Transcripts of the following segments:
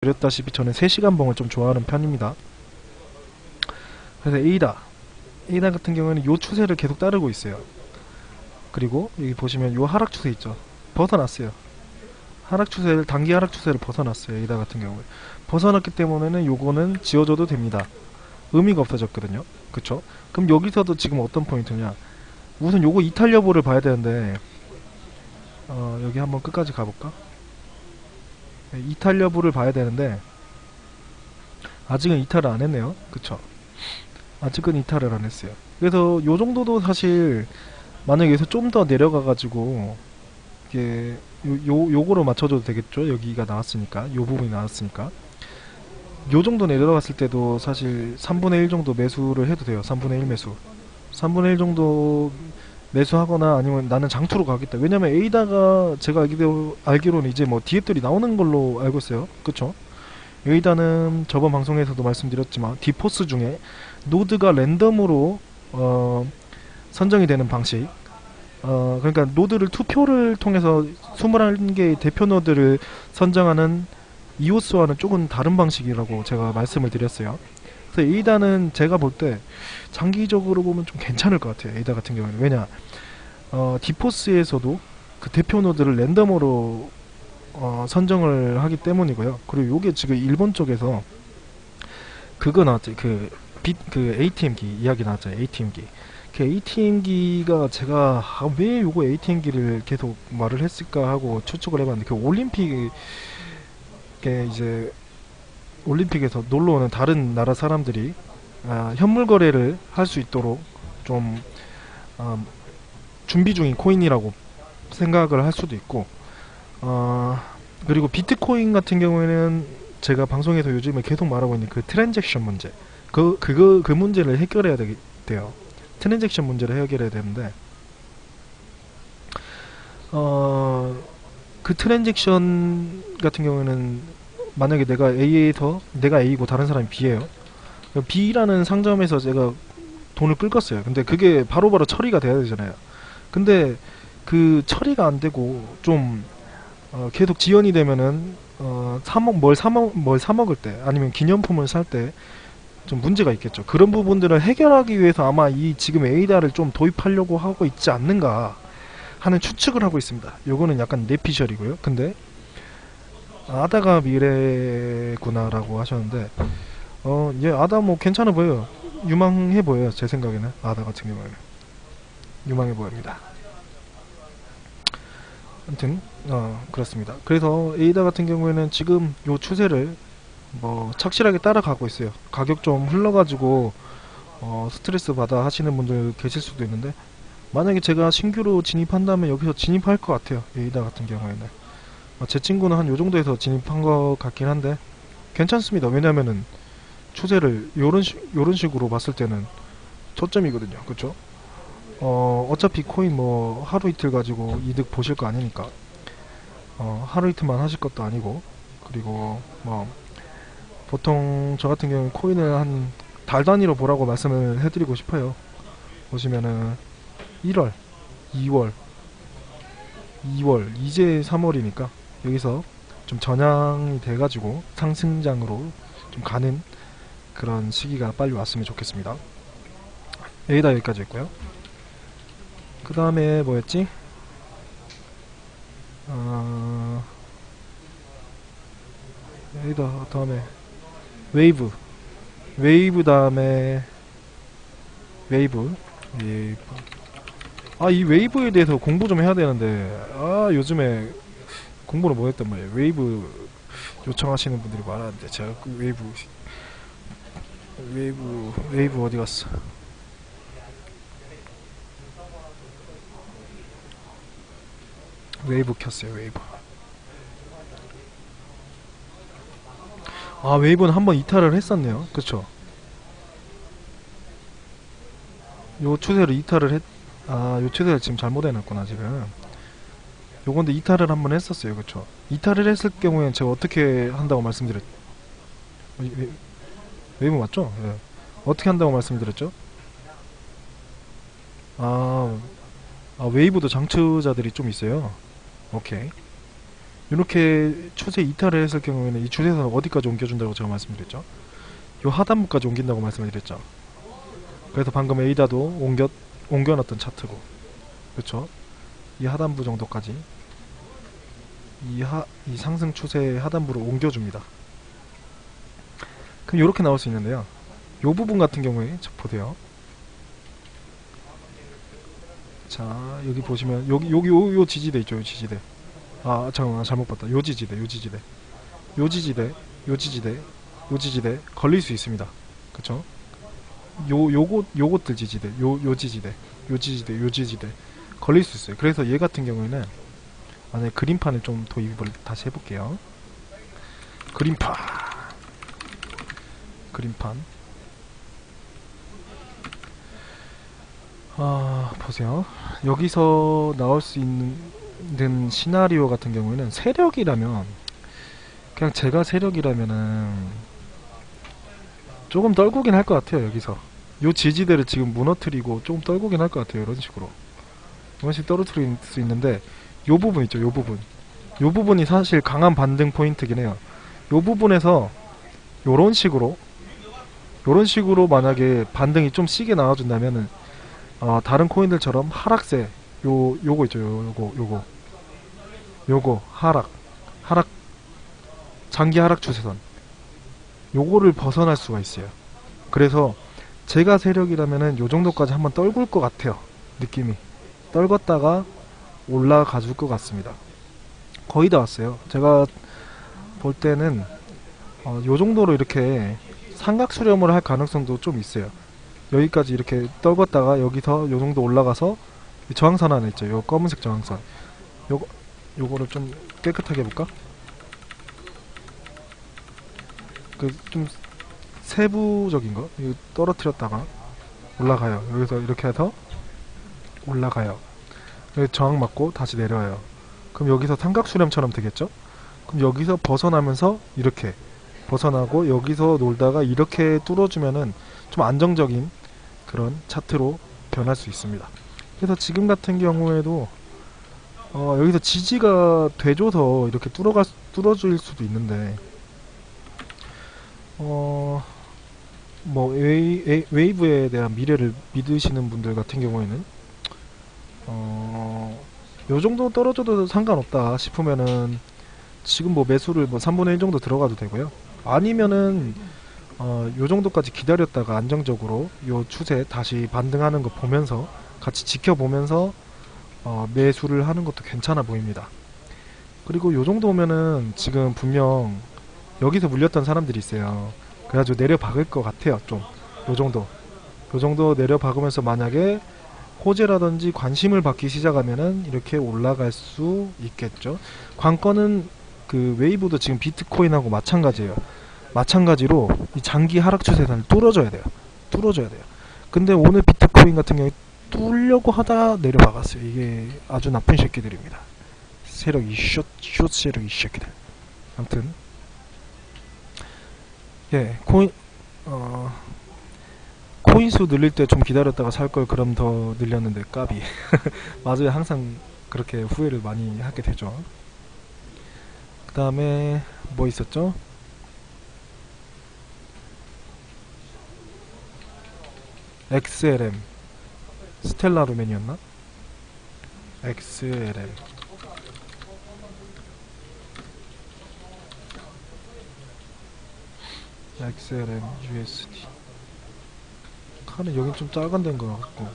드렸다시피 저는 3시간 봉을 좀 좋아하는 편입니다. 그래서 에이다 같은 경우에는 요 추세를 계속 따르고 있어요. 그리고 여기 보시면 요 하락 추세 있죠. 벗어났어요. 단기 하락 추세를 벗어났어요. 에이다 같은 경우에 벗어났기 때문에는 요거는 지워줘도 됩니다. 의미가 없어졌거든요. 그쵸? 그럼 여기서도 지금 어떤 포인트냐, 우선 요거 이탈 여부를 봐야 되는데, 여기 한번 끝까지 가볼까? 네, 이탈 여부를 봐야 되는데 아직은 이탈을 안 했네요. 그쵸? 아직은 이탈을 안 했어요. 그래서 요 정도도 사실 만약에 여기서 좀 더 내려가가지고 이게 요거로 맞춰줘도 되겠죠. 여기가 나왔으니까, 요 부분이 나왔으니까 요 정도 내려갔을 때도 사실 3분의 1 정도 매수를 해도 돼요. 3분의 1 매수, 3분의 1 정도 매수하거나 아니면 나는 장투로 가겠다. 왜냐면 에이다가 제가 알기로는 이제 뭐 디앱들이 나오는 걸로 알고 있어요. 그쵸? 에이다는 저번 방송에서도 말씀드렸지만 디포스 중에 노드가 랜덤으로 선정이 되는 방식, 그러니까 노드를 투표를 통해서 21개의 대표 노드를 선정하는 이오스와는 조금 다른 방식이라고 제가 말씀을 드렸어요. 그래서 에이다는 제가 볼 때 장기적으로 보면 좀 괜찮을 것 같아요. 에이다 같은 경우는. 왜냐, 디포스에서도 그 대표 노드를 랜덤으로 선정을 하기 때문이고요. 그리고 요게 지금 일본 쪽에서 그거 나왔죠. 그 ATM기 이야기 나왔죠. ATM기. 그 ATM기가 제가 왜 요거 ATM기를 계속 말을 했을까 하고 추측을 해봤는데, 그 올림픽에 이제 올림픽에서 놀러 오는 다른 나라 사람들이 현물 거래를 할 수 있도록 좀 준비 중인 코인이라고 생각을 할 수도 있고, 그리고 비트코인 같은 경우에는 제가 방송에서 요즘에 계속 말하고 있는 그 트랜잭션 문제, 그 문제를 해결해야 돼요. 트랜잭션 문제를 해결해야 되는데, 그 트랜잭션 같은 경우에는 만약에 내가 A고 다른 사람이 B예요. B라는 상점에서 제가 돈을 끌었어요. 근데 그게 바로바로 처리가 돼야 되잖아요. 근데 그 처리가 안 되고 좀 계속 지연이 되면은 뭘 사 먹을 때 아니면 기념품을 살 때 좀 문제가 있겠죠. 그런 부분들을 해결하기 위해서 아마 이 지금 에이다를 좀 도입하려고 하고 있지 않는가 하는 추측을 하고 있습니다. 요거는 약간 내피셜이고요. 근데 아다가 미래구나라고 하셨는데, 예, 아다 뭐 괜찮아 보여요. 유망해 보여요. 제 생각에는 아다 같은 경우에는 유망해 보입니다. 아무튼 그렇습니다. 그래서 에이다 같은 경우에는 지금 요 추세를 뭐 착실하게 따라가고 있어요. 가격 좀 흘러가지고 스트레스 받아 하시는 분들 계실 수도 있는데, 만약에 제가 신규로 진입한다면 여기서 진입할 것 같아요. 에이다 같은 경우에는 제 친구는 한 요 정도에서 진입한 것 같긴 한데 괜찮습니다. 왜냐면은 추세를 요런 식으로 봤을 때는 초점이거든요. 그쵸? 어차피 코인 뭐 하루 이틀 가지고 이득 보실 거 아니니까, 하루 이틀만 하실 것도 아니고, 그리고 뭐 보통 저 같은 경우는 코인을 한 달 단위로 보라고 말씀을 해드리고 싶어요. 보시면은 1월, 2월, 이제 3월이니까 여기서 좀 전향이 돼가지고 상승장으로 좀 가는 그런 시기가 빨리 왔으면 좋겠습니다. 여기다 여기까지 했고요. 그 다음에 뭐였지? 여기다 다음에 웨이브 다음에 웨이브. 이 웨이브에 대해서 공부 좀 해야 되는데, 요즘에 공부를 못 했단 말이에요. 웨이브 요청하시는 분들이 많았는데 제가 그 웨이브 어디 갔어? 웨이브 켰어요. 웨이브는 한번 이탈을 했었네요. 그쵸? 요 추세를 이탈을 요 추세를 지금 잘못 해놨구나 지금. 요건데 이탈을 한번 했었어요. 그쵸? 이탈을 했을 경우엔 제가 어떻게 한다고 웨이브 맞죠? 예. 어떻게 한다고 말씀드렸죠? 웨이브도 장투자들이 좀 있어요. 오케이. 이렇게 추세 이탈을 했을 경우에는 이 추세선을 어디까지 옮겨준다고 제가 말씀드렸죠? 요 하단부까지 옮긴다고 말씀을 드렸죠. 그래서 방금 에이다도 옮겨놨던 차트고, 그렇죠? 이 하단부 정도까지 이 상승 추세의 하단부를 옮겨줍니다. 그럼 이렇게 나올 수 있는데요. 요 부분 같은 경우에 자, 보세요. 자, 여기 보시면 여기 요 지지대 있죠, 요 지지대. 아, 잠깐만, 잘못 봤다. 요 지지대, 요 지지대, 요 지지대, 요 지지대, 요 지지대 걸릴 수 있습니다. 그쵸? 요것들 지지대, 요 지지대, 요 지지대, 요 지지대 걸릴 수 있어요. 그래서 얘 같은 경우에는 만약에 그림판을 좀 도입을 다시 해볼게요. 그림판. 아, 보세요. 여기서 나올 수 있는 시나리오 같은 경우에는 세력이라면, 그냥 제가 세력이라면은 조금 떨구긴 할 것 같아요. 여기서 요 지지대를 지금 무너뜨리고 조금 떨구긴 할 것 같아요. 이런 식으로 떨어뜨릴 수 있는데, 요 부분 있죠, 요 부분. 요 부분이 사실 강한 반등 포인트긴 해요. 요 부분에서 요런 식으로 만약에 반등이 좀 시게 나와준다면은 다른 코인들처럼 하락세, 요거 있죠, 요거 하락 장기 하락 추세선, 요거를 벗어날 수가 있어요. 그래서 제가 세력이라면은 요 정도까지 한번 떨굴 것 같아요. 느낌이 떨궜다가 올라가 줄 것 같습니다. 거의 다 왔어요. 제가 볼 때는 요 정도로 이렇게 삼각 수렴을 할 가능성도 좀 있어요. 여기까지 이렇게 떨궜다가 여기서 요 정도 올라가서 이 저항선 하나 있죠. 요 검은색 저항선, 요거를 좀 깨끗하게 해볼까? 그 좀 세부적인 거, 이거 떨어뜨렸다가 올라가요. 여기서 이렇게 해서 올라가요. 여기 저항 맞고 다시 내려와요. 그럼 여기서 삼각 수렴처럼 되겠죠? 그럼 여기서 벗어나면서 이렇게 벗어나고 여기서 놀다가 이렇게 뚫어주면은 좀 안정적인 그런 차트로 변할 수 있습니다. 그래서 지금 같은 경우에도 여기서 지지가 돼줘서 이렇게 뚫어질 수도 있는데, 뭐 웨이브에 대한 미래를 믿으시는 분들 같은 경우에는 요 정도 떨어져도 상관없다 싶으면은 지금 뭐 매수를 뭐 3분의 1 정도 들어가도 되고요. 아니면은 요 정도까지 기다렸다가 안정적으로 요 추세 다시 반등하는 거 보면서 같이 지켜보면서 매수를 하는 것도 괜찮아 보입니다. 그리고 요 정도 오면은 지금 분명 여기서 물렸던 사람들이 있어요. 그래가지고 내려 박을 것 같아요. 좀 요 정도 내려 박으면서 만약에 호재라든지 관심을 받기 시작하면은 이렇게 올라갈 수 있겠죠. 관건은 그 웨이브도 지금 비트코인하고 마찬가지예요. 마찬가지로 이 장기 하락 추세선을 뚫어줘야 돼요. 근데 오늘 비트코인 같은 경우에 뚫려고 하다 내려박았어요. 이게 아주 나쁜 새끼들입니다. 세력, 이 숏 세력, 이 새끼들. 아무튼 예, 코인수 늘릴 때 좀 기다렸다가 살 걸 그럼 더 늘렸는데 까비. 맞아요. 항상 그렇게 후회를 많이 하게 되죠. 그 다음에 뭐 있었죠? XLM 스텔라 루멘이었나? XLM USD 칸은 여긴 좀 작은 데인 것 같고,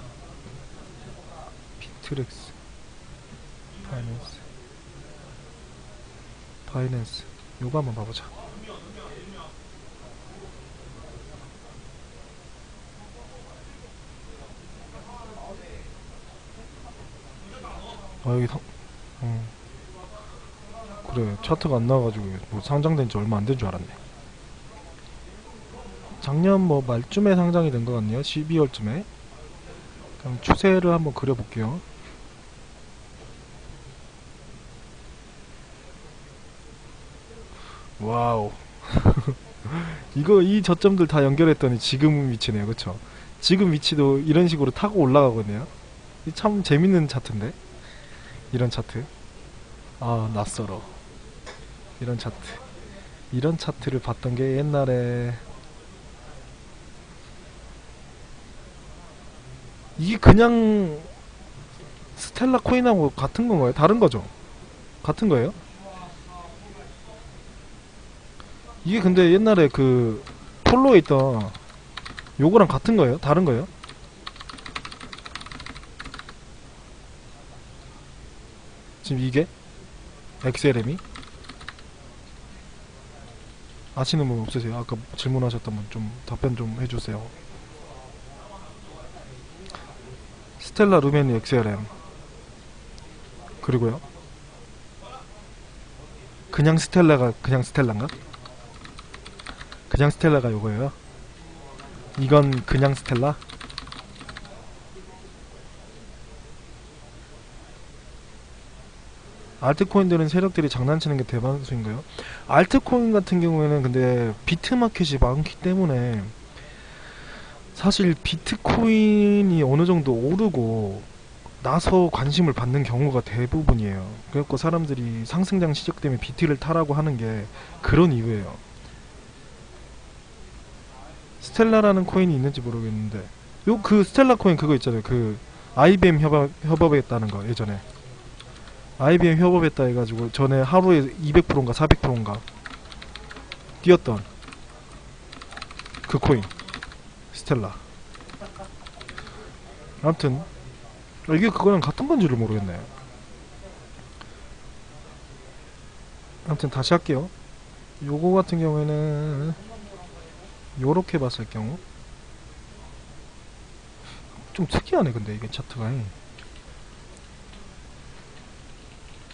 비트렉스 바이낸스 요거 한번 봐보자. 여기 그래, 차트가 안 나와가지고 뭐 상장된 지 얼마 안 된 줄 알았네. 작년 뭐 말쯤에 상장이 된 것 같네요. 12월쯤에. 그럼 추세를 한번 그려볼게요. 와우. 이 저점들 다 연결했더니 지금 위치네요. 그쵸? 지금 위치도 이런 식으로 타고 올라가거든요. 참 재밌는 차트인데, 이런 차트. 아, 낯설어. 이런 차트. 이런 차트를 봤던 게 옛날에, 이게 그냥 스텔라 코인하고 같은 건가요? 다른 거죠? 같은 거예요? 이게 근데 옛날에 그 폴로에 있던 요거랑 같은 거예요? 다른 거예요? 지금 이게 XLM이 아시는 분 없으세요? 아까 질문하셨던 분 좀 답변 좀 해주세요. 스텔라 루멘이 XLM 그리고요 그냥 스텔라가 그냥 스텔라인가? 그냥 스텔라가 요거예요? 이건 그냥 스텔라? 알트코인들은 세력들이 장난치는 게 대반수인가요? 알트코인 같은 경우에는 근데 비트마켓이 많기 때문에 사실 비트코인이 어느 정도 오르고 나서 관심을 받는 경우가 대부분이에요. 그래갖고 사람들이 상승장 시작되면 비트를 타라고 하는 게 그런 이유예요. 스텔라라는 코인이 있는지 모르겠는데 요 그 스텔라 코인 그거 있잖아요. 그 IBM 협업했다는 거 예전에 IBM 협업했다 해가지고 전에 하루에 200%인가 400%인가 뛰었던 그 코인 스텔라. 아무튼 이게 그거랑 같은 건지를 모르겠네. 아무튼 다시 할게요. 요거 같은 경우에는 요렇게 봤을 경우 좀 특이하네. 근데 이게 차트가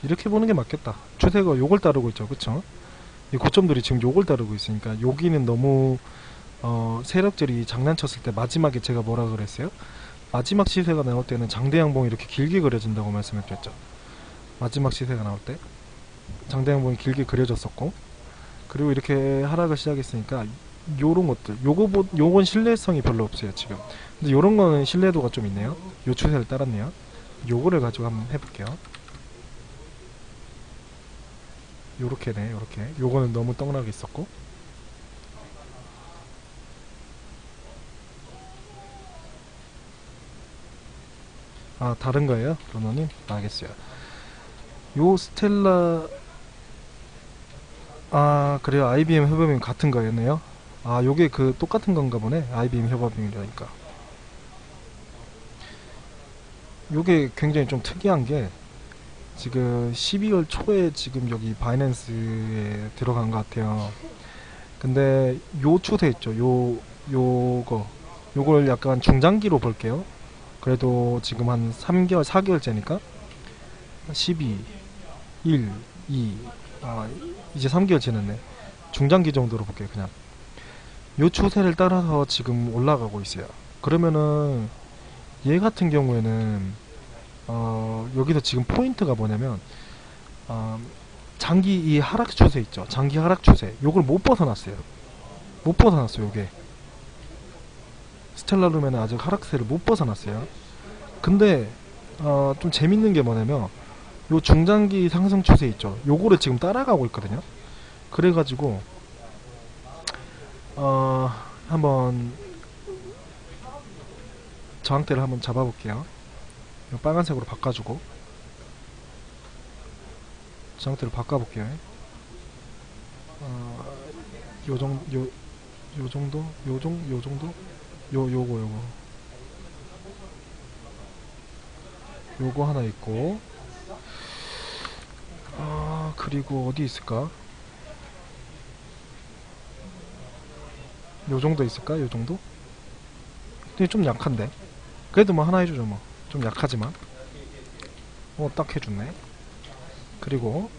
이렇게 보는 게 맞겠다. 추세가 요걸 따르고 있죠. 그쵸? 이 고점들이 지금 요걸 따르고 있으니까 여기는 너무 세력들이 장난쳤을 때 마지막에 제가 뭐라 그랬어요? 마지막 시세가 나올 때는 장대양봉이 이렇게 길게 그려진다고 말씀을 드렸죠. 마지막 시세가 나올 때 장대양봉이 길게 그려졌었고 그리고 이렇게 하락을 시작했으니까 요런 것들 요건 신뢰성이 별로 없어요 지금. 근데 요런 거는 신뢰도가 좀 있네요. 요 추세를 따랐네요. 요거를 가지고 한번 해볼게요. 요렇게네. 요렇게 요거는 너무 떡락이 있었고 아 다른 거예요? 러너님? 알겠어요. 요 스텔라 아 그래요. IBM 협업이 같은 거였네요. 아 요게 그 똑같은 건가 보네. IBM 협업이라니까. 요게 굉장히 좀 특이한 게 지금 12월 초에 지금 여기 바이낸스에 들어간 것 같아요. 근데 요 추세 있죠. 요걸 약간 중장기로 볼게요. 그래도 지금 한 3개월 4개월째니까 12 1 2 이제 3개월 지났네. 중장기 정도로 볼게요. 그냥 요 추세를 따라서 지금 올라가고 있어요. 그러면은 얘 같은 경우에는 여기서 지금 포인트가 뭐냐면 장기 이 하락 추세 있죠. 장기 하락 추세 요걸 못 벗어났어요. 못 벗어났어요. 요게 스텔라 루멘은 아직 하락세를 못 벗어났어요. 근데 좀 재밌는 게 뭐냐면 요 중장기 상승 추세 있죠. 요거를 지금 따라가고 있거든요. 그래가지고 한번 저항대를 한번 잡아볼게요. 요 빨간색으로 바꿔주고 저항대를 바꿔볼게요. 요 정도? 요 정도? 요거 하나 있고 그리고 어디 있을까? 요 정도 있을까? 요 정도? 근데 좀 약한데 그래도 뭐 하나 해주죠 뭐. 좀 약하지만 딱 해줬네. 그리고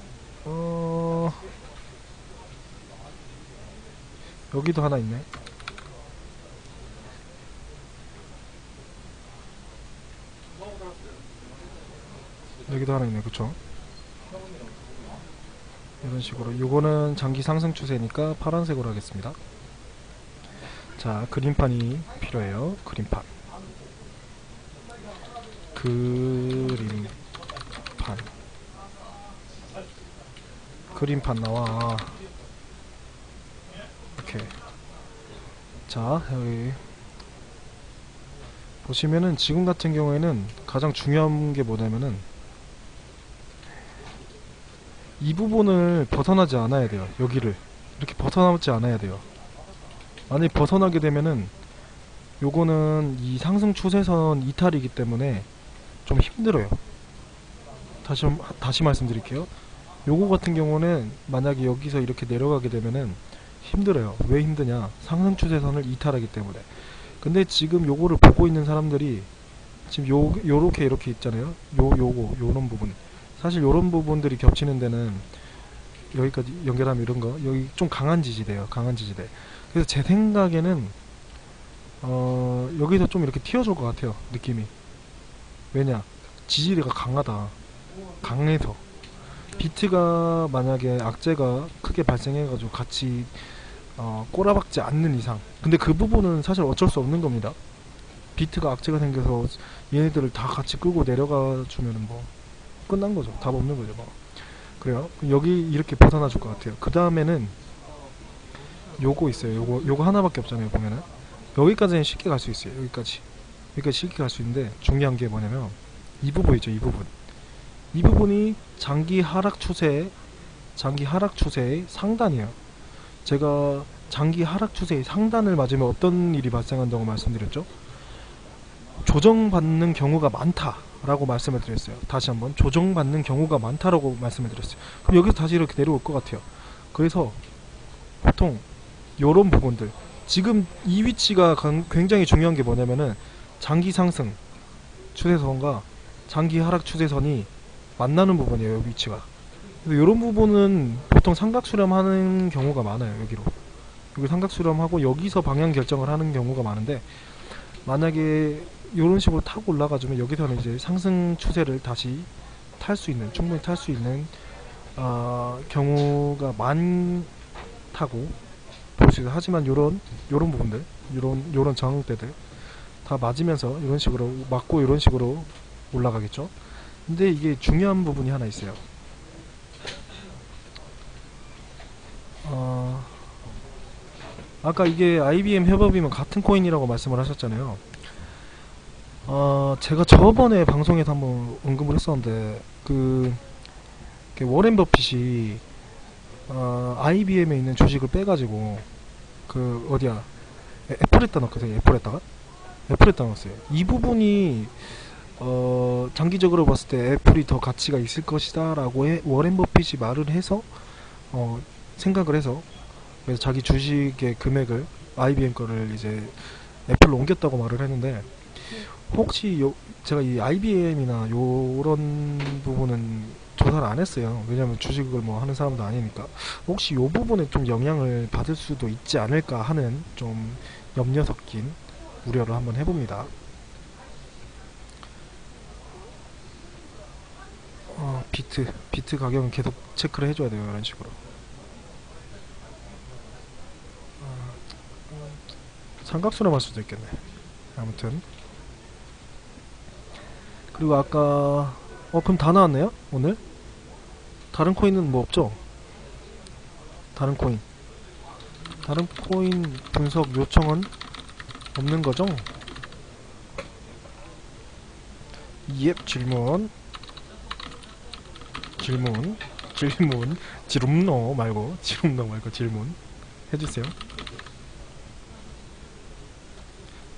여기도 하나 있네. 여기도 하나 있네. 그쵸? 이런 식으로 요거는 장기 상승 추세니까 파란색으로 하겠습니다. 자 그림판이 필요해요. 그림판 그림판 나와. 오케이. 자, 여기 보시면은 지금 같은 경우에는 가장 중요한 게 뭐냐면은 이 부분을 벗어나지 않아야 돼요. 여기를 이렇게 벗어나지 않아야 돼요. 만약에 벗어나게 되면은 요거는 이 상승 추세선 이탈이기 때문에 좀 힘들어요. 다시 말씀드릴게요. 요거 같은 경우는 만약에 여기서 이렇게 내려가게 되면은 힘들어요. 왜 힘드냐? 상승 추세선을 이탈하기 때문에. 근데 지금 요거를 보고 있는 사람들이 지금 요렇게 이렇게 있잖아요. 요런 부분. 사실 요런 부분들이 겹치는 데는 여기까지 연결하면 이런 거 여기 좀 강한 지지대요. 강한 지지대. 그래서 제 생각에는 여기서 좀 이렇게 튀어줄 것 같아요. 느낌이. 왜냐? 지지대가 강하다. 강해서 비트가 만약에 악재가 크게 발생해가지고 같이 꼬라박지 않는 이상, 근데 그 부분은 사실 어쩔 수 없는 겁니다. 비트가 악재가 생겨서 얘네들을 다 같이 끌고 내려가 주면은 뭐 끝난 거죠. 답 없는 거죠. 뭐 그래요. 여기 이렇게 벗어나 줄 것 같아요. 그 다음에는 요거 있어요. 요거 하나밖에 없잖아요. 보면은 여기까지는 쉽게 갈 수 있어요. 여기까지 쉽게 갈 수 있는데 중요한 게 뭐냐면 이 부분 있죠. 이 부분이 장기 하락 추세의 상단이에요. 제가 장기 하락 추세의 상단을 맞으면 어떤 일이 발생한다고 말씀드렸죠? 조정받는 경우가 많다라고 말씀을 드렸어요. 다시 한번 조정받는 경우가 많다라고 말씀을 드렸어요. 그럼 여기서 다시 이렇게 내려올 것 같아요. 그래서 보통 요런 부분들, 지금 이 위치가 굉장히 중요한 게 뭐냐면은 장기 상승 추세선과 장기 하락 추세선이 만나는 부분이에요. 위치가. 이런 부분은 보통 삼각 수렴하는 경우가 많아요. 여기 삼각 수렴하고 여기서 방향 결정을 하는 경우가 많은데, 만약에 이런 식으로 타고 올라가주면 여기서는 이제 상승 추세를 다시 충분히 탈 수 있는 경우가 많다고 볼 수 있어요. 하지만 요런 부분들, 요런 저항대들 다 맞으면서 이런 식으로 맞고 이런 식으로 올라가겠죠. 근데 이게 중요한 부분이 하나 있어요. 아까 이게 IBM 협업이면 같은 코인이라고 말씀을 하셨잖아요. 제가 저번에 방송에서 한번 언급을 했었는데, 워렌 버핏이 IBM에 있는 주식을 빼가지고 애플에다 넣었거든요. 애플에다 넣었어요. 이 부분이 장기적으로 봤을 때 애플이 더 가치가 있을 것이다 라고 워렌 버핏이 말을 해서 생각을 해서, 그래서 자기 주식의 금액을 IBM 거를 이제 애플로 옮겼다고 말을 했는데, 혹시 제가 이 IBM이나 요런 부분은 조사를 안 했어요. 왜냐면 주식을 뭐 하는 사람도 아니니까. 혹시 요 부분에 좀 영향을 받을 수도 있지 않을까 하는 좀 염려 섞인 우려를 한번 해봅니다. 비트 가격은 계속 체크를 해줘야 돼요. 이런 식으로. 삼각수렴 할 수도 있겠네. 아무튼. 그리고 아까 그럼 다 나왔네요? 오늘? 다른 코인은 뭐 없죠? 다른 코인 분석 요청은 없는 거죠? 예, 질문 지름노 말고 질문 해주세요.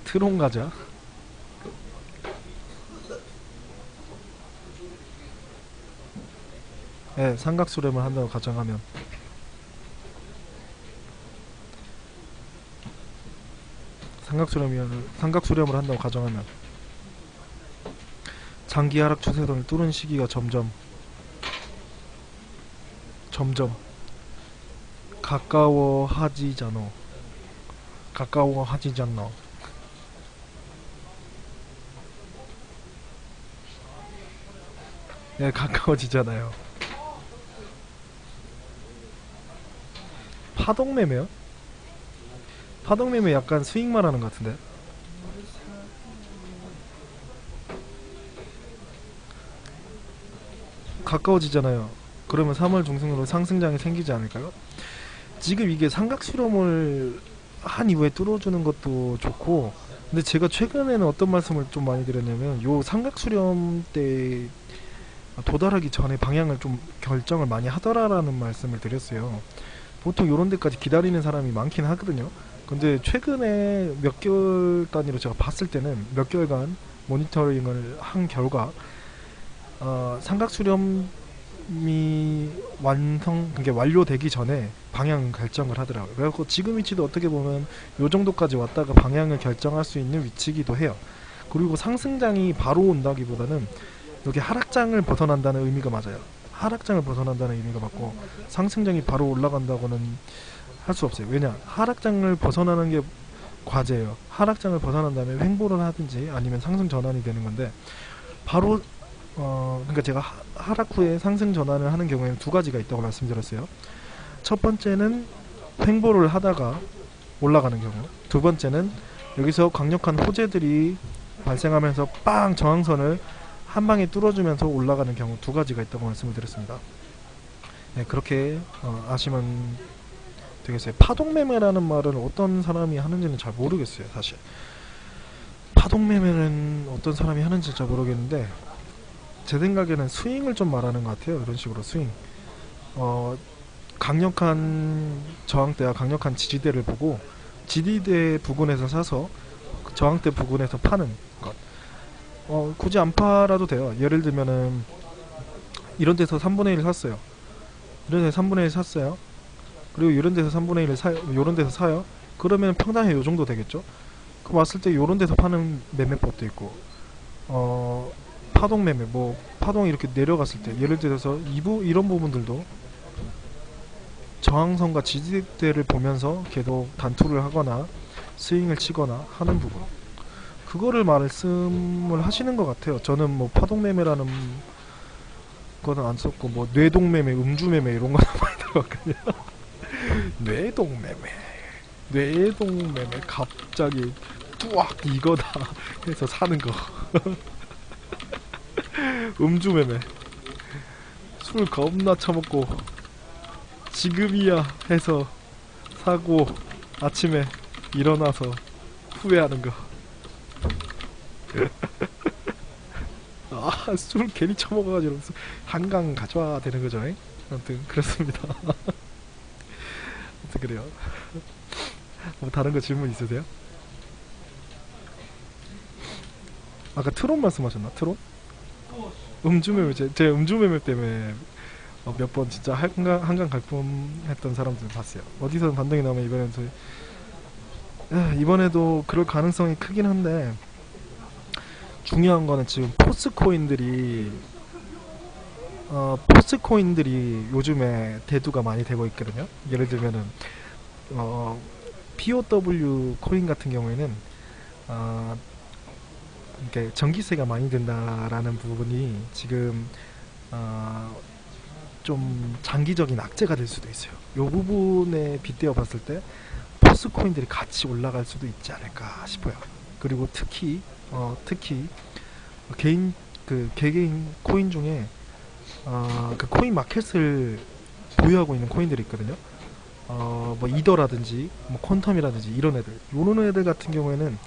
트론 가자. 네, 삼각수렴을 한다고 가정하면 삼각수렴을 한다고 가정하면 장기 하락 추세선을 뚫은 시기가 점점 가까워하지잖아. 네, 가까워지잖아요. 파동매매요? 파동매매 약간 스윙 말하는 것 같은데. 가까워지잖아요. 그러면 3월 중순으로 상승장이 생기지 않을까요? 지금 이게 삼각 수렴을 한 이후에 뚫어주는 것도 좋고, 근데 제가 최근에는 어떤 말씀을 좀 많이 드렸냐면, 요 삼각 수렴 때 도달하기 전에 방향을 좀 결정을 많이 하더라라는 말씀을 드렸어요. 보통 요런 데까지 기다리는 사람이 많긴 하거든요. 근데 최근에 몇 개월 단위로 제가 봤을 때는 몇 개월간 모니터링을 한 결과 삼각 수렴이 그게 완료되기 전에 방향 결정을 하더라고요. 그래서 지금 위치도 어떻게 보면 요 정도까지 왔다가 방향을 결정할 수 있는 위치이기도 해요. 그리고 상승장이 바로 온다기보다는 여기 하락장을 벗어난다는 의미가 맞아요. 하락장을 벗어난다는 의미가 맞고, 상승장이 바로 올라간다고는 할 수 없어요. 왜냐, 하락장을 벗어나는 게 과제예요. 하락장을 벗어난 다음에 횡보를 하든지 아니면 상승 전환이 되는 건데, 바로 그러니까 제가 하락 후에 상승 전환을 하는 경우에는 두 가지가 있다고 말씀드렸어요. 첫 번째는 횡보를 하다가 올라가는 경우, 두 번째는 여기서 강력한 호재들이 발생하면서 빵 저항선을 한 방에 뚫어주면서 올라가는 경우, 두 가지가 있다고 말씀을 드렸습니다. 네, 그렇게 아시면 되겠어요. 파동매매라는 말을 어떤 사람이 하는지는 잘 모르겠어요. 사실 파동매매는 어떤 사람이 하는지 잘 모르겠는데, 제 생각에는 스윙을 좀 말하는 것 같아요. 이런 식으로 스윙, 강력한 저항대와 강력한 지지대를 보고 지지대 부근에서 사서 저항대 부근에서 파는 것. 굳이 안 팔아도 돼요. 예를 들면은 이런 데서 3분의 1 샀어요. 이런 데서 3분의 1 샀어요. 그리고 이런 데서 3분의 1을 사요. 이런 데서 사요. 그러면 평당에 요 정도 되겠죠. 그 왔을 때 요런 데서 파는 매매법도 있고, 파동 매매, 뭐 파동이 이렇게 내려갔을 때 예를 들어서 이런 부분들도 저항선과 지지대를 보면서 계속 단투를 하거나 스윙을 치거나 하는 부분, 그거를 말씀을 하시는 것 같아요. 저는 뭐 파동매매라는 거는 안 썼고, 뭐 뇌동매매, 음주매매 이런 거는 많이 들어갔거든요. 뇌동매매 갑자기 뚜악 이거다 해서 사는 거. 음주매매, 술 겁나 처먹고 지금이야 해서 사고 아침에 일어나서 후회하는 거. 술 괜히 처먹어가지고 한강 가져와 되는 거죠. 아무튼 그렇습니다. 아무튼 그래요. 뭐 다른 거 질문 있으세요? 아까 트롯 말씀하셨나? 트롯? 음주매매, 제 음주매매 때문에 몇 번 진짜 한강 갈뻔했던 사람들 봤어요. 어디서 반등이 나오면 이번에도 그럴 가능성이 크긴 한데, 중요한 거는 지금 포스코인들이 요즘에 대두가 많이 되고 있거든요. 예를 들면은 POW 코인 같은 경우에는 이렇게 전기세가 많이 든다라는 부분이 지금 좀 장기적인 악재가 될 수도 있어요. 요 부분에 빗대어 봤을 때 포스코인들이 같이 올라갈 수도 있지 않을까 싶어요. 그리고 특히 개개인 코인 중에 그 코인 마켓을 보유하고 있는 코인들이 있거든요. 뭐 이더라든지 뭐 퀀텀이라든지 이런 애들, 요런 애들 같은 경우에는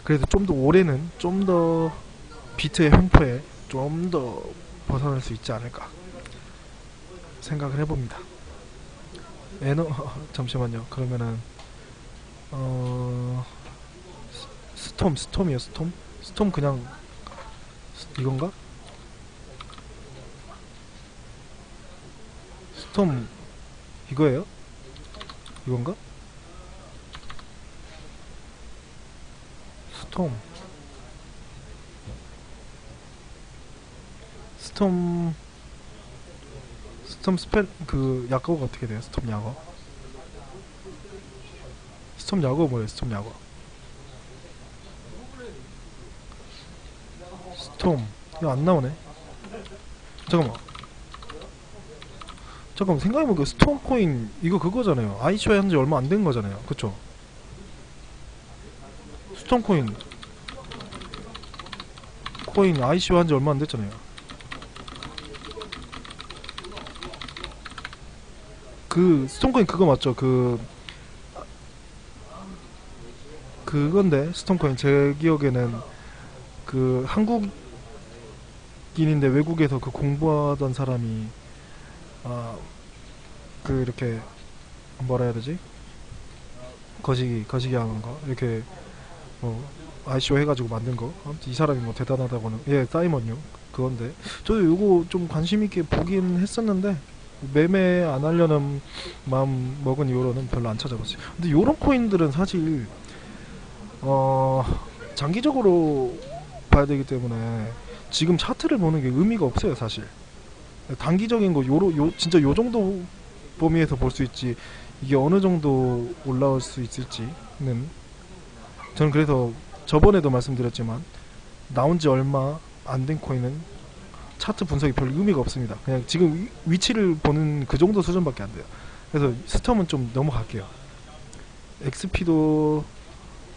그래도 좀 더 올해는 좀 더 비트의 횡포에 좀 더 벗어날 수 있지 않을까 생각을 해봅니다. 잠시만요. 그러면은 스톰이요. 스톰 그냥 이건가? 스톰 이거예요? 이건가? 스톰 스펠 그 약어가 어떻게 돼요? 스톰 약어 뭐예요? 스톰 약어 스톰 이거 안 나오네. 잠깐만 생각해보니까 스톰 코인 이거 그거잖아요. 아이쇼에 한지 얼마 안 된 거잖아요. 그쵸? 스톰 코인 아이쇼 한지 얼마 안 됐잖아요. 그 스톤코인 그거 맞죠? 그건데 스톤코인 제 기억에는 그 한국인인데 외국에서 그 공부하던 사람이 아 그 이렇게 뭐라 해야 되지? 거시기 하는 거 이렇게 뭐 ICO 해가지고 만든 거. 아무튼 이 사람이 뭐 대단하다고는 예 사이먼요. 그건데 저도 요거 좀 관심 있게 보긴 했었는데 매매 안 하려는 마음 먹은 이후로는 별로 안 찾아봤어요. 근데 요런 코인들은 사실 어 장기적으로 봐야 되기 때문에 지금 차트를 보는 게 의미가 없어요 사실. 단기적인 거 진짜 요 정도 범위에서 볼 수 있지 이게 어느 정도 올라올 수 있을지는 저는 그래서 저번에도 말씀드렸지만 나온 지 얼마 안 된 코인은 차트 분석이 별 의미가 없습니다. 그냥 지금 위치를 보는 그 정도 수준밖에 안 돼요. 그래서 스톰은 좀 넘어갈게요. XP도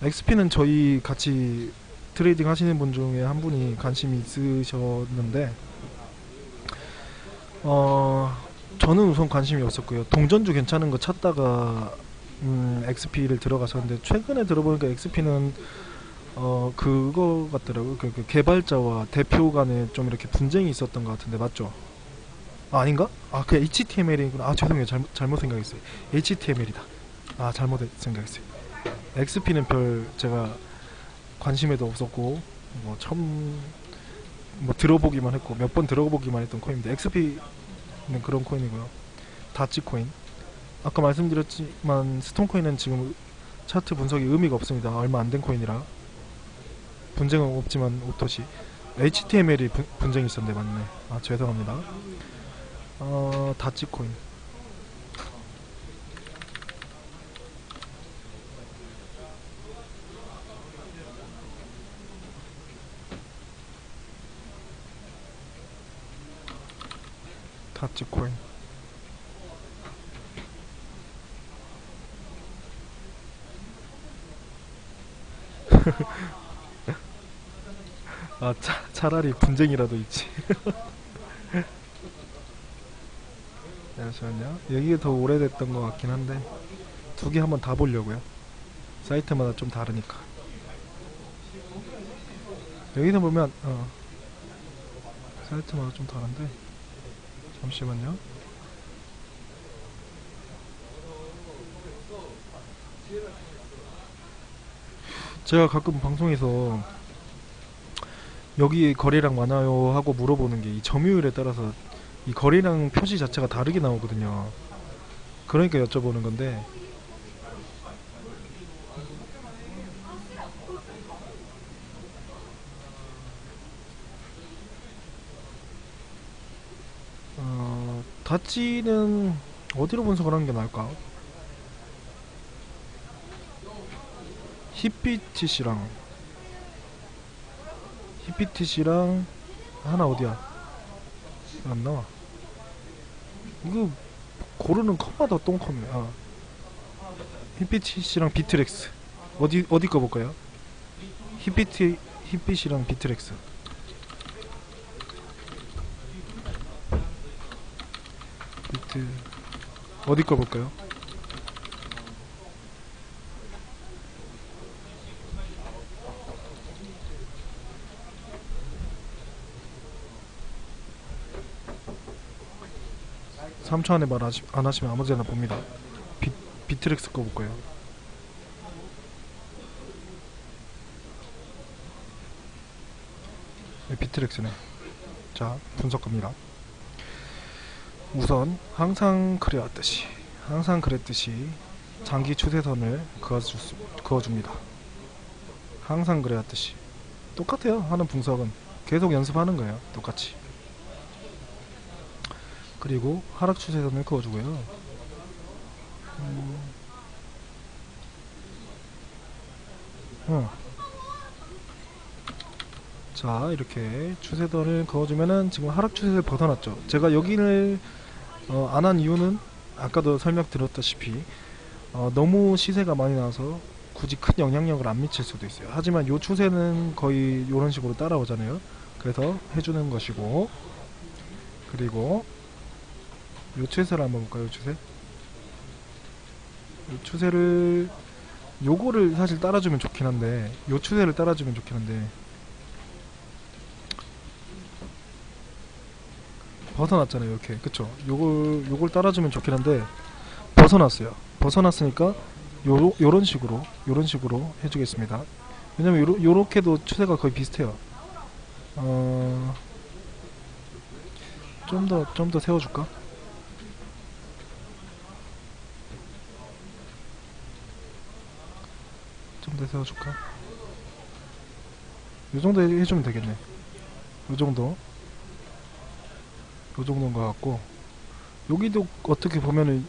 XP는 저희 같이 트레이딩 하시는 분 중에 한 분이 관심이 있으셨는데 저는 우선 관심이 없었고요. 동전주 괜찮은 거 찾다가 XP를 들어가셨는데 최근에 들어보니까 XP는 그거 같더라고요. 그 개발자와 대표 간에 좀 이렇게 분쟁이 있었던 것 같은데 맞죠? 아, 아닌가? 아, 그 HTML이구나. 아, 죄송해요. 잘못 생각했어요. HTML이다. 아, 잘못 생각했어요. XP는 별 제가 관심에도 없었고 뭐 처음 뭐 들어보기만 했고 몇 번 들어보기만 했던 코인인데 XP는 그런 코인이고요. 다치코인. 아까 말씀드렸지만 스톤코인은 지금 차트 분석이 의미가 없습니다. 얼마 안 된 코인이라 분쟁은 없지만 오토시 HTML이 분쟁이 있었는데 맞네. 아 죄송합니다. 다치코인. 다치코인. 아 차라리 분쟁이라도 있지. 잠시만요. 여기가 더 오래됐던 것 같긴 한데 두 개 한번 다 보려고요. 사이트마다 좀 다르니까. 여기서 보면 사이트마다 좀 다른데 잠시만요. 제가 가끔 방송에서 여기 거래량 많아요 하고 물어보는 게 이 점유율에 따라서 이 거래량 표시 자체가 다르게 나오거든요. 그러니까 여쭤보는 건데 다찌는 어디로 분석을 하는 게 나을까? 히피티시랑 하나 어디야? 안 나와. 이거 고르는 컴마다 똥컴이야. 히피티시랑 비트렉스 어디 거 볼까요? 히피시랑 비트렉스. 비트 어디 거 볼까요? 3초 안에 말 안 하시면 아무데나 봅니다. 비트렉스 거 볼까요? 네, 비트렉스네. 자, 분석 갑니다. 우선 항상 그랬듯이 장기 추세선을 그어줍니다. 항상 그래왔듯이 똑같아요. 하는 분석은 계속 연습하는 거예요. 똑같이. 그리고 하락 추세선을 그어주고요. 자, 이렇게 추세선을 그어주면은 지금 하락 추세를 벗어났죠. 제가 여기를 안 한 이유는 아까도 설명드렸다시피 너무 시세가 많이 나와서 굳이 큰 영향력을 안 미칠 수도 있어요. 하지만 요 추세는 거의 요런 식으로 따라오잖아요. 그래서 해주는 것이고, 그리고 요 추세를 한번 볼까요? 요 추세? 요 추세를 요거를 사실 따라주면 좋긴 한데 요 추세를 따라주면 좋긴 한데 벗어났잖아요 이렇게. 그쵸? 요걸 따라주면 좋긴 한데 벗어났어요. 벗어났으니까 요런 식으로 해주겠습니다. 왜냐면 요렇게도 추세가 거의 비슷해요. 좀 더 세워줄까? 좀 더 세워줄까? 요 정도 해주면 되겠네. 요 정도. 요 정도인 것 같고, 여기도 어떻게 보면은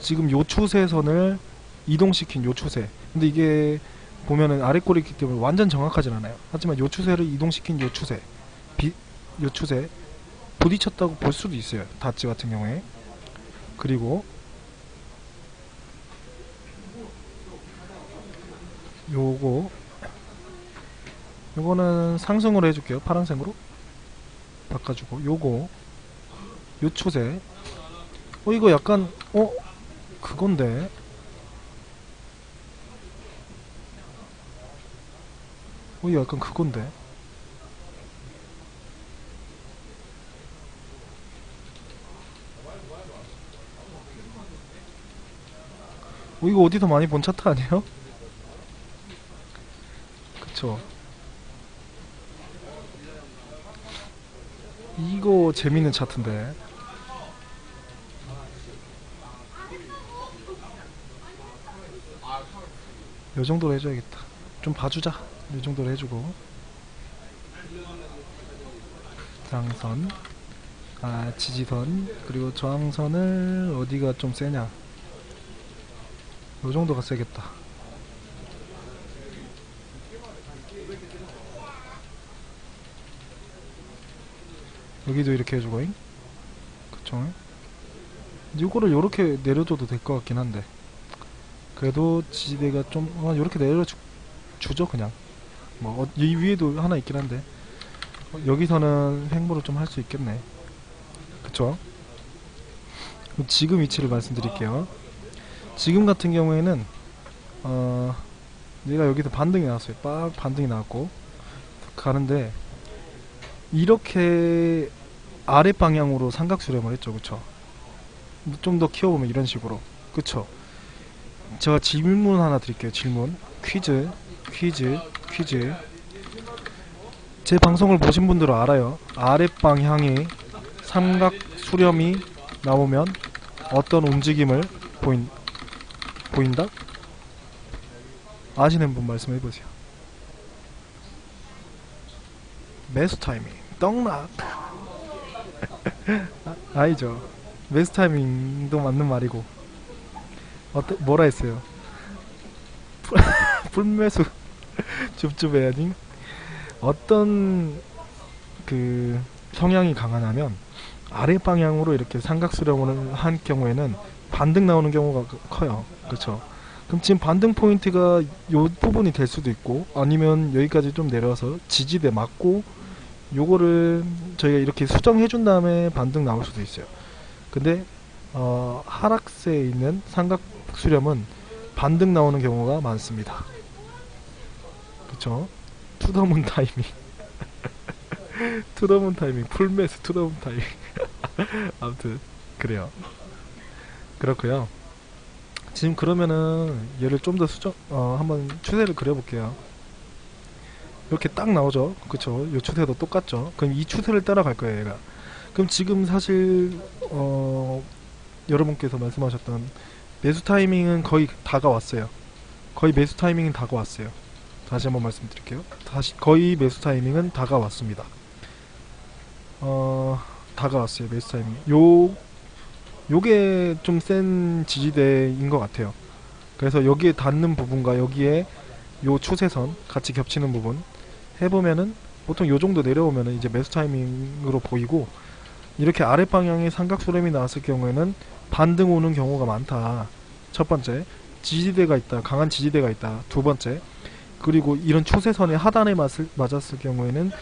지금 요 추세선을 이동시킨 요 추세. 근데 이게 보면은 아래 꼴이 있기 때문에 완전 정확하진 않아요. 하지만 요 추세를 이동시킨 요 추세, 요 추세 부딪혔다고 볼 수도 있어요. 다츠 같은 경우에. 그리고 요거 요거는 상승으로 해줄게요. 파란색으로 바꿔주고, 요 추세. 이거 약간 그건데. 이거 약간 그건데. 이거 어디서 많이 본 차트 아니에요? 그쵸. 이거 재밌는 차트인데. 요 정도로 해줘야겠다. 좀 봐주자. 요 정도로 해주고, 상선, 지지선, 그리고 저항선을 어디가 좀 세냐. 요 정도가 세겠다. 여기도 이렇게 해주고잉. 그쵸. 이거를 요렇게 내려줘도 될 것 같긴 한데, 그래도 지지대가 좀 요렇게 내려주죠 그냥. 뭐 이 위에도 하나 있긴 한데 여기서는 횡보를 좀 할 수 있겠네. 그쵸. 지금 위치를 말씀드릴게요. 지금 같은 경우에는 얘가 여기서 반등이 나왔어요. 빡 반등이 나왔고 가는데, 이렇게 아래 방향으로 삼각 수렴을 했죠. 그쵸. 좀 더 키워보면 이런 식으로. 그쵸. 제가 질문 하나 드릴게요. 질문. 퀴즈. 제 방송을 보신 분들은 알아요. 아랫방향에 삼각 수렴이 나오면 어떤 움직임을 보인다? 아시는 분 말씀해보세요. 매수 타이밍 떡락. 아니죠. 매수 타이밍도 맞는 말이고, 뭐라 했어요? 풀매수 줍줍해야지. 어떤 그 성향이 강하냐면 아래 방향으로 이렇게 삼각 수렴을 한 경우에는 반등 나오는 경우가 커요. 그렇죠. 그럼 지금 반등 포인트가 요 부분이 될 수도 있고, 아니면 여기까지 좀 내려와서 지지대 맞고 요거를 저희가 이렇게 수정해 준 다음에 반등 나올 수도 있어요. 근데 하락세에 있는 삼각 수렴은 반등 나오는 경우가 많습니다. 그쵸. 투더문 타이밍. 투더문 타이밍, 풀매수 투더문 타이밍. 아무튼 그래요. 그렇고요. 지금 그러면은 얘를 좀 더 한번 추세를 그려볼게요. 이렇게 딱 나오죠. 그쵸. 이 추세도 똑같죠. 그럼 이 추세를 따라갈 거예요, 얘가. 그럼 지금 사실 여러분께서 말씀하셨던 매수 타이밍은 거의 다가왔어요. 거의 매수 타이밍은 다가왔어요. 다시 한번 말씀드릴게요. 거의 매수 타이밍은 다가왔습니다. 다가왔어요. 매수 타이밍. 요게 좀 센 지지대인 것 같아요. 그래서 여기에 닿는 부분과 여기에 요 추세선 같이 겹치는 부분 해보면은 보통 요 정도 내려오면은 이제 매수 타이밍으로 보이고, 이렇게 아랫 방향에 삼각 수렴이 나왔을 경우에는 반등 오는 경우가 많다. 첫 번째, 지지대가 있다. 강한 지지대가 있다. 두 번째, 그리고 이런 추세선의 하단에 맞았을 경우에는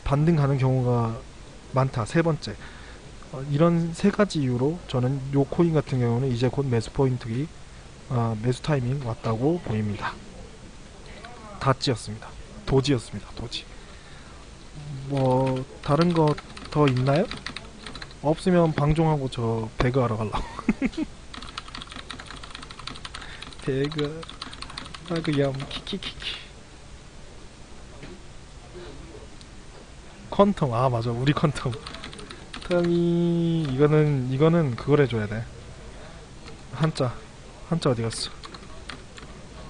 반등 가는 경우가 많다. 세 번째, 이런 세 가지 이유로 저는 요 코인 같은 경우는 이제 곧 매수 포인트가 매수 타이밍 왔다고 보입니다. 다찌였습니다. 도지였습니다. 도지. 뭐 다른 거 더 있나요? 없으면 방종하고 저 배그 하러 갈라고. 배그 그냥 키키키키. 퀀텀, 아 맞아, 우리 퀀텀. 텀이 이거는 그걸 해줘야 돼. 한자 어디 갔어?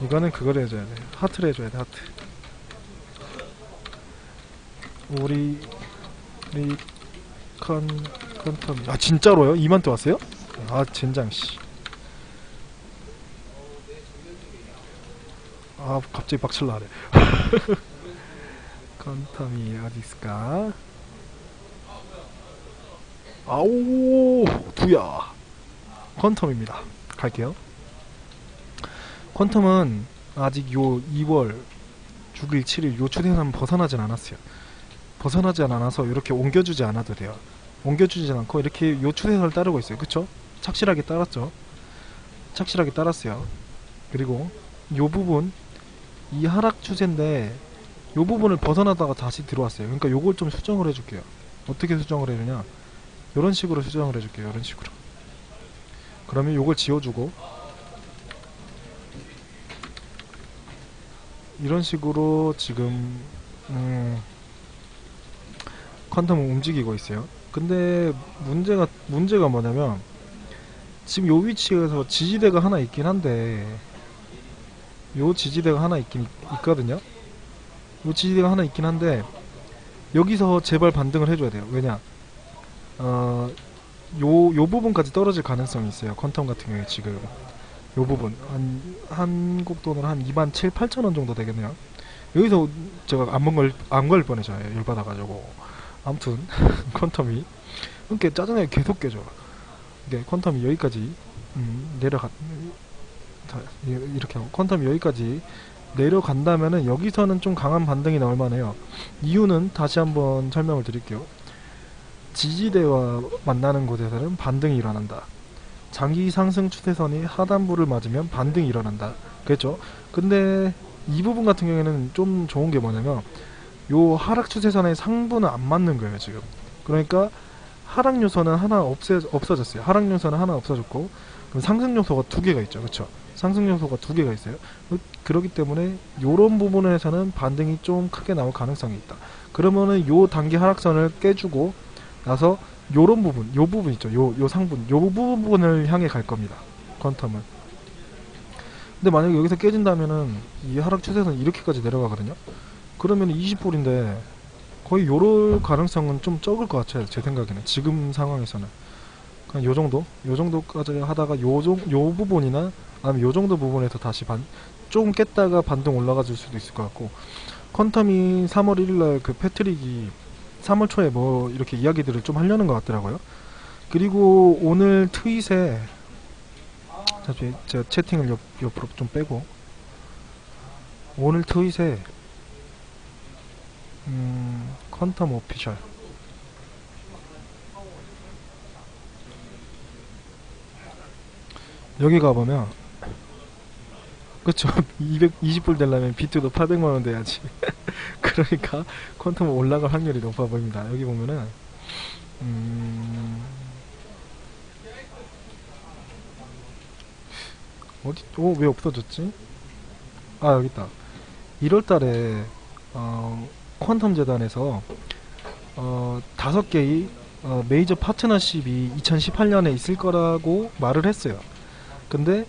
이거는 그걸 해줘야 돼. 하트를 해줘야 돼. 하트. 우리 퀀텀. 아 진짜로요? 2만대 왔어요? 아 젠장 씨. 아 갑자기 박칠라 하네. 퀀텀이 어디 있을까? 아오 두야. 퀀텀입니다. 갈게요. 퀀텀은 아직 요 2월 6일 7일 요 추세선 벗어나진 않았어요. 벗어나지 않아서 이렇게 옮겨주지 않아도 돼요. 옮겨주지 않고 이렇게 요 추세선을 따르고 있어요. 그쵸? 착실하게 따랐죠? 착실하게 따랐어요. 그리고 요 부분, 이 하락 추세인데 요 부분을 벗어나다가 다시 들어왔어요. 그러니까 요걸 좀 수정을 해줄게요. 어떻게 수정을 해주냐, 요런 식으로 수정을 해줄게요. 요런 식으로. 그러면 요걸 지워주고 이런 식으로 지금 퀀텀은 움직이고 있어요. 근데 문제가 뭐냐면 지금 요 위치에서 지지대가 하나 있긴 한데, 요 지지대가 하나 있거든요. 요 지지대가 하나 있긴 한데 여기서 제발 반등을 해줘야 돼요. 왜냐, 요 부분까지 떨어질 가능성이 있어요. 퀀텀 같은 경우에 지금 요 부분 한국 돈으로 한 2만 7, 8천원 정도 되겠네요. 여기서 제가 안 걸 뻔해져요. 열받아가지고. 아무튼 퀀텀이 그렇게 짜증나게 계속 깨져. 이게 퀀텀이 여기까지 이렇게 하고 퀀텀이 여기까지 내려간다면은 여기서는 좀 강한 반등이 나올 만해요. 이유는 다시 한번 설명을 드릴게요. 지지대와 만나는 곳에서는 반등이 일어난다. 장기 상승 추세선이 하단부를 맞으면 반등이 일어난다. 그랬죠? 근데 이 부분 같은 경우에는 좀 좋은 게 뭐냐면 요 하락 추세선의 상부는 안 맞는 거예요 지금. 그러니까 하락 요소는 하나 없어졌어요. 하락 요소는 하나 없어졌고, 그럼 상승 요소가 두 개가 있죠. 그쵸? 상승 요소가 두 개가 있어요. 그렇기 때문에 요런 부분에서는 반등이 좀 크게 나올 가능성이 있다. 그러면은 요 단기 하락선을 깨주고 나서 요런 부분, 요 부분 있죠. 요 상분, 요 부분을 향해 갈 겁니다. 퀀텀은. 근데 만약에 여기서 깨진다면은 이 하락 추세선 이렇게까지 내려가거든요. 그러면 20불인데 거의 요럴 가능성은 좀 적을 것 같아요. 제 생각에는 지금 상황에서는 그냥 요 정도까지 하다가 요 부분이나 아니면 요 정도 부분에서 다시 조금 깼다가 반등 올라가 줄 수도 있을 것 같고, 퀀텀이 3월 1일날 그 패트릭이 3월 초에 뭐 이렇게 이야기들을 좀 하려는 것 같더라고요. 그리고 오늘 트윗에 제가 채팅을 옆으로 좀 빼고, 오늘 트윗에 퀀텀 오피셜 여기 가보면 그쵸. 220불 되려면 비트도 800만원 돼야지. 그러니까 퀀텀은 올라갈 확률이 높아 보입니다. 여기 보면은 왜 없어졌지? 아 여기 있다. 1월달에 퀀텀 재단에서 5개의 메이저 파트너십이 2018년에 있을 거라고 말을 했어요. 근데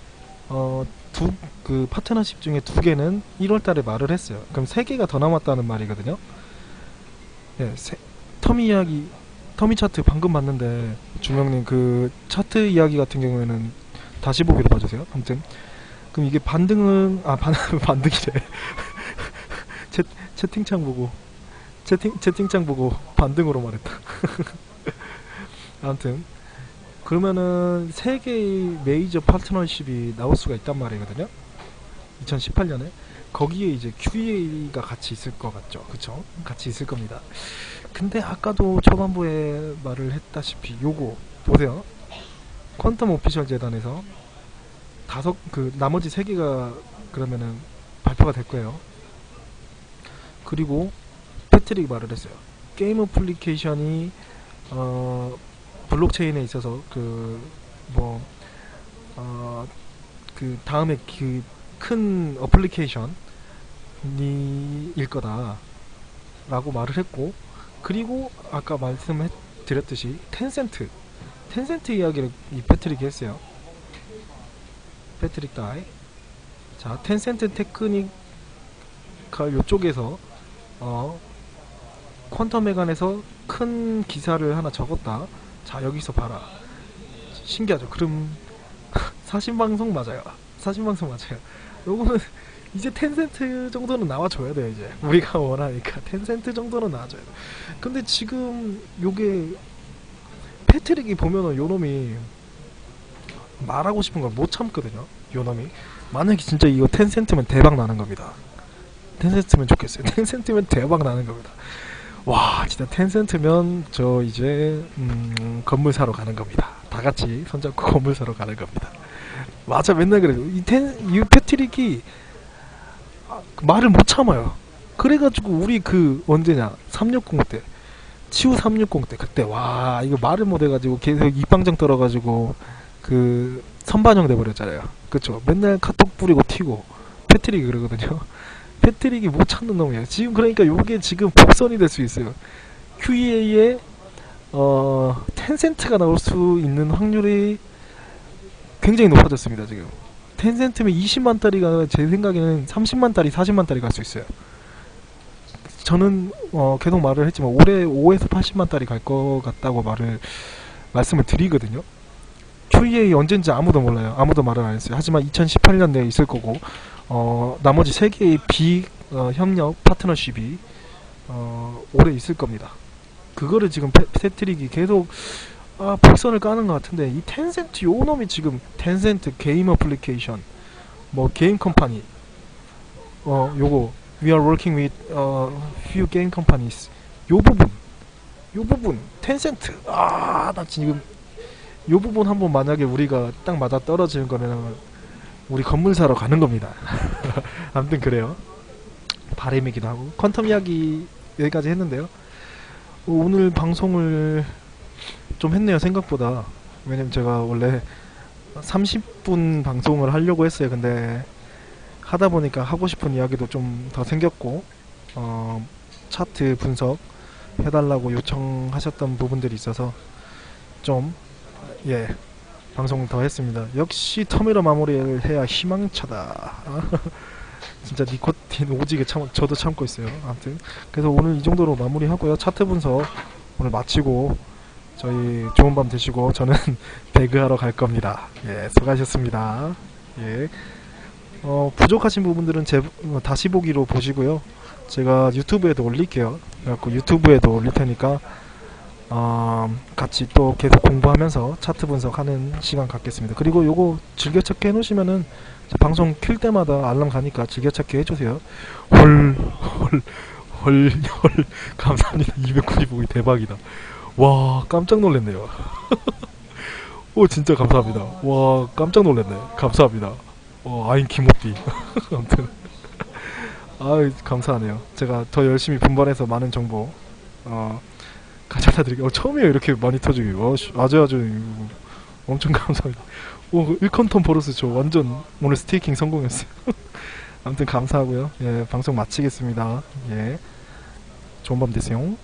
그 파트너십 중에 2개는 1월달에 말을 했어요. 그럼 3개가 더 남았다는 말이거든요. 예, 터미 차트 방금 봤는데 주명님 그 차트 이야기 같은 경우에는 다시 보기로 봐주세요. 아무튼 그럼 이게 반등은 반등이래. 채팅창 보고 채팅창 보고 반등으로 말했다. 아무튼 그러면은 3개의 메이저 파트너십이 나올 수가 있단 말이거든요. 2018년에 거기에 이제 QA가 같이 있을 것 같죠. 그쵸? 같이 있을 겁니다. 근데 아까도 초반부에 말을 했다시피 요거 보세요. 퀀텀 오피셜 재단에서 나머지 세 개가 그러면은 발표가 될 거예요. 그리고 패트릭이 말을 했어요. 게임 어플리케이션이 블록체인에 있어서 다음에 그 큰 어플리케이션이 일 거다 라고 말을 했고, 그리고 아까 말씀해 드렸듯이 텐센트 이야기를 이 패트릭이 했어요. 패트릭 다이. 자, 텐센트 테크니컬 요쪽에서 퀀텀에 관해서 큰 기사를 하나 적었다. 자, 여기서 봐라. 신기하죠? 그럼 사신방송 맞아요. 사신방송 맞아요. 요거는 이제 텐센트 정도는 나와줘야 돼요. 이제 우리가 원하니까 텐센트 정도는 나와줘야 돼. 근데 지금 요게 패트릭이 보면은 요놈이 말하고 싶은 걸 못 참거든요. 요놈이 만약에 진짜 이거 텐센트면 대박 나는 겁니다. 텐센트면 좋겠어요. 텐센트면 대박 나는 겁니다. 와, 진짜 텐센트면 저 이제 건물 사러 가는 겁니다. 다 같이 손잡고 건물 사러 가는 겁니다. 맞아, 맨날 그래요. 이 패트릭이 말을 못 참아요. 그래가지고 우리 언제냐 360 때, 치우 360 때, 그때 와 이거 말을 못 해가지고 계속 입방정 떨어가지고 선반영 돼버렸잖아요. 그쵸? 맨날 카톡 뿌리고 튀고. 패트릭이 그러거든요. 패트릭이 못 찾는 놈이에요. 지금 그러니까 요게 지금 복선이 될 수 있어요. QEA에 텐센트가 나올 수 있는 확률이 굉장히 높아졌습니다. 지금 텐센트면 20만 달이가 아니라 제 생각에는 30만 달이 40만 달이 갈 수 있어요. 저는 계속 말을 했지만 올해 5에서 80만 달이 갈 것 같다고 말씀을 드리거든요. QEA 언젠지 아무도 몰라요. 아무도 말을 안 했어요. 하지만 2018년대에 있을 거고, 나머지 3개의 협력 파트너십이 올해 있을 겁니다. 그거를 지금 패트릭이 계속 복선을 까는 것 같은데, 이 텐센트 요 놈이 지금 텐센트 게임 어플리케이션 게임 컴퍼니 요거 we are working with few game companies 요 부분 텐센트 나 지금 요 부분 한번 만약에 우리가 딱 맞아 떨어지는 거면 우리 건물 사러 가는 겁니다. 아무튼 그래요. 바람이기도 하고. 퀀텀 이야기 여기까지 했는데요. 오늘 방송을 좀 했네요, 생각보다. 왜냐면 제가 원래 30분 방송을 하려고 했어요. 근데 하다 보니까 하고 싶은 이야기도 좀 더 생겼고, 차트 분석 해달라고 요청하셨던 부분들이 있어서 좀 방송을 더 했습니다. 역시 터미널 마무리를 해야 희망차다. 진짜 니코틴 오지게 저도 참고 있어요. 아무튼 그래서 오늘 이 정도로 마무리하고요. 차트 분석 오늘 마치고 저희 좋은 밤 되시고 저는 배그하러 갈 겁니다. 수고하셨습니다. 부족하신 부분들은 다시 보기로 보시고요. 제가 유튜브에도 올릴게요. 그래갖고 유튜브에도 올릴 테니까 같이 또 계속 공부하면서 차트 분석하는 시간 갖겠습니다. 그리고 요거 즐겨찾기 해놓으시면은 방송 킬 때마다 알람 가니까 즐겨찾기 해주세요. 헐 감사합니다. 295개 대박이다. 와, 깜짝 놀랐네요. 오, 진짜 감사합니다. 와, 깜짝 놀랐네. 감사합니다. 아인 키모띠. 아무튼 감사하네요. 제가 더 열심히 분발해서 많은 정보 가져다 드릴게요. 처음이에요, 이렇게 많이 터지기. 아주 엄청 감사합니다. 1컨텀 버릇스 저 완전 오늘 스테이킹 성공했어요. 아무튼 감사하고요. 방송 마치겠습니다. 좋은 밤 되세요.